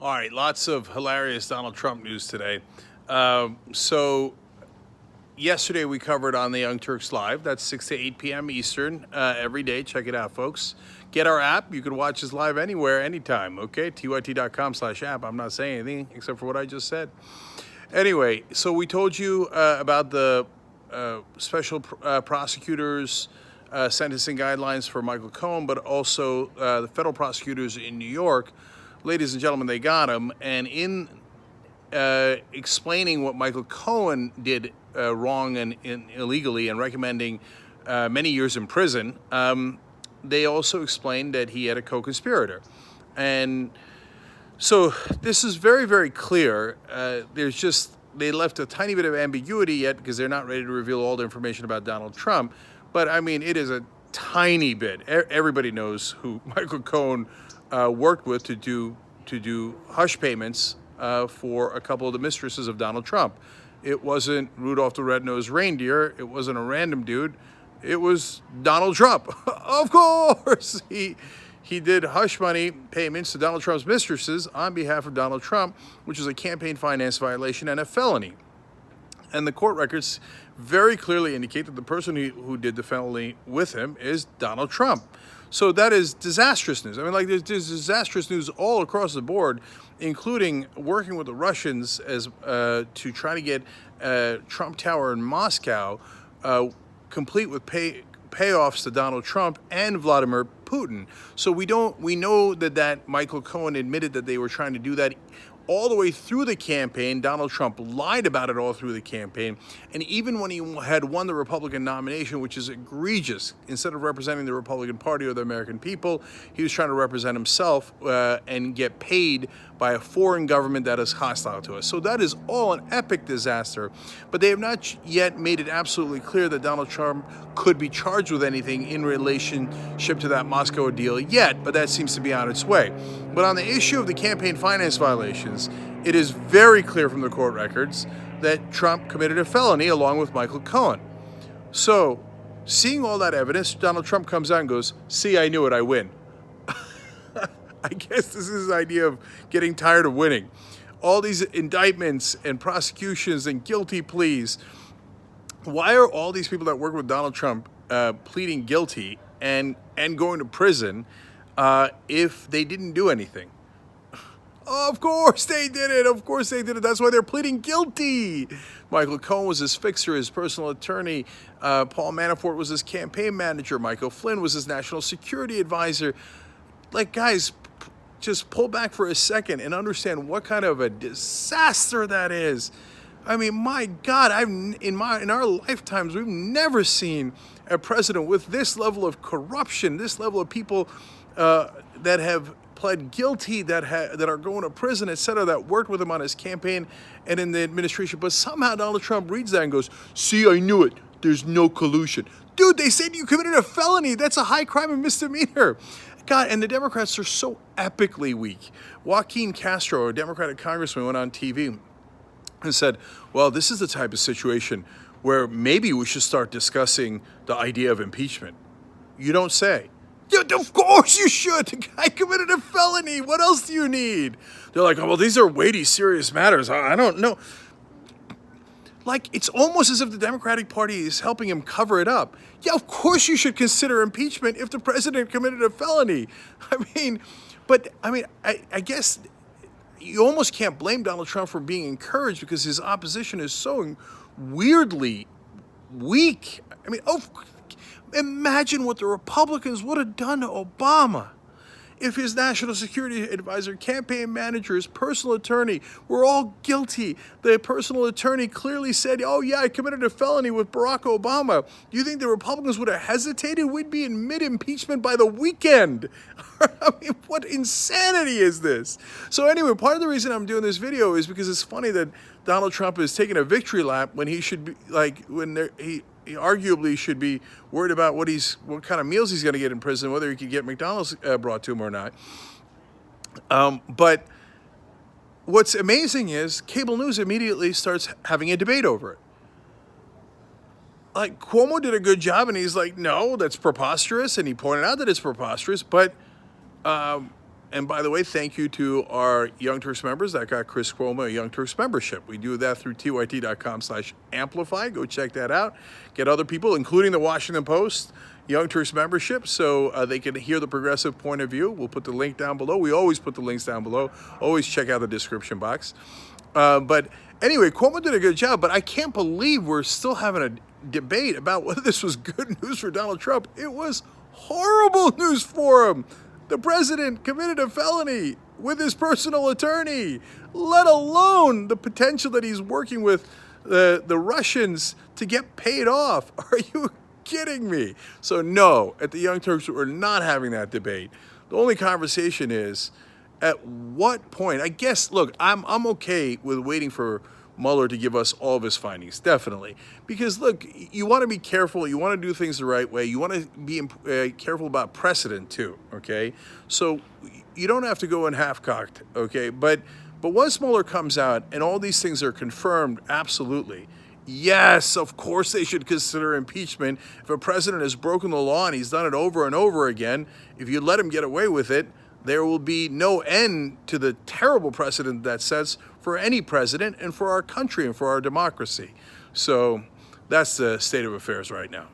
All right, lots of hilarious Donald Trump news today. So yesterday we covered on the Young Turks Live. That's 6 to 8 p.m. Eastern every day. Check it out, folks. Get our app. You can watch us live anywhere, anytime, okay? tyt.com/app. I'm not saying anything except for what I just said. Anyway, so we told you about the special prosecutors sentencing guidelines for Michael Cohen, but also the federal prosecutors in New York. Ladies and gentlemen, they got him. And in explaining what Michael Cohen did wrong and illegally and recommending many years in prison, they also explained that he had a co-conspirator. And so this is very, very clear. They left a tiny bit of ambiguity yet because they're not ready to reveal all the information about Donald Trump. But I mean, it is a tiny bit. Everybody knows who Michael Cohen worked with to do hush payments for a couple of the mistresses of Donald Trump. It wasn't Rudolph the Red-Nosed Reindeer. It wasn't a random dude. It was Donald Trump. Of course, he did hush money payments to Donald Trump's mistresses on behalf of Donald Trump, which is a campaign finance violation and a felony. And the court records very clearly indicate that the person who did the felony with him is Donald Trump. So that is disastrous news. I mean, like, there's disastrous news all across the board, including working with the Russians as to try to get Trump Tower in Moscow complete with payoffs to Donald Trump and Vladimir Putin. So we know that Michael Cohen admitted that they were trying to do that all the way through the campaign. Donald Trump lied about it all through the campaign. And even when he had won the Republican nomination, which is egregious, instead of representing the Republican Party or the American people, he was trying to represent himself and get paid by a foreign government that is hostile to us. So that is all an epic disaster. But they have not yet made it absolutely clear that Donald Trump could be charged with anything in relationship to that Moscow deal yet, but that seems to be on its way. But on the issue of the campaign finance violations, it is very clear from the court records that Trump committed a felony along with Michael Cohen. So, seeing all that evidence, Donald Trump comes out and goes, "See, I knew it, I win." I guess this is his idea of getting tired of winning. All these indictments and prosecutions and guilty pleas. Why are all these people that work with Donald Trump pleading guilty and going to prison if they didn't do anything? Of course they did it. Of course they did it. That's why they're pleading guilty. Michael Cohen was his fixer, his personal attorney. Paul Manafort was his campaign manager. Michael Flynn was his national security advisor. Like, guys, just pull back for a second and understand what kind of a disaster that is. I mean, my God, in our lifetimes, we've never seen a president with this level of corruption, this level of people that have pled guilty, that are going to prison, etc., that worked with him on his campaign and in the administration. But somehow Donald Trump reads that and goes, "See, I knew it. There's no collusion." Dude, they said you committed a felony. That's a high crime and misdemeanor. God, and the Democrats are so epically weak. Joaquin Castro, a Democratic congressman, went on TV and said, well, this is the type of situation where maybe we should start discussing the idea of impeachment. You don't say. Yeah, of course you should. The guy committed a felony. What else do you need? They're like, oh, well, these are weighty, serious matters. I don't know. Like, it's almost as if the Democratic Party is helping him cover it up. Yeah, of course you should consider impeachment if the president committed a felony. I guess you almost can't blame Donald Trump for being encouraged because his opposition is so weirdly weak. I mean, imagine what the Republicans would have done to Obama if his national security advisor, campaign manager, his personal attorney were all guilty. The personal attorney clearly said, oh yeah, I committed a felony with Barack Obama. Do you think the Republicans would have hesitated? We'd be in mid-impeachment by the weekend. I mean, what insanity is this? So anyway, part of the reason I'm doing this video is because it's funny that Donald Trump is taking a victory lap when he should be, like, he arguably should be worried about what kind of meals he's going to get in prison, whether he could get McDonald's brought to him or not. But what's amazing is cable news immediately starts having a debate over it. Like, Cuomo did a good job, and he's like, no, that's preposterous, and he pointed out that it's preposterous, but And by the way, thank you to our Young Turks members that got Chris Cuomo a Young Turks membership. We do that through tyt.com/amplify. Go check that out. Get other people, including the Washington Post, Young Turks membership, so they can hear the progressive point of view. We'll put the link down below. We always put the links down below. Always check out the description box. But anyway, Cuomo did a good job, but I can't believe we're still having a debate about whether this was good news for Donald Trump. It was horrible news for him. The president committed a felony with his personal attorney, let alone the potential that he's working with the Russians to get paid off. Are you kidding me? So no, at the Young Turks, we're not having that debate. The only conversation is, at what point, I guess, look, I'm okay with waiting for Mueller to give us all of his findings, definitely. Because, look, you want to be careful. You want to do things the right way. You want to be careful about precedent, too, okay? So you don't have to go in half-cocked, okay? But once Mueller comes out and all these things are confirmed, absolutely, yes, of course they should consider impeachment. If a president has broken the law and he's done it over and over again, if you let him get away with it, there will be no end to the terrible precedent that sets for any president and for our country and for our democracy. So that's the state of affairs right now.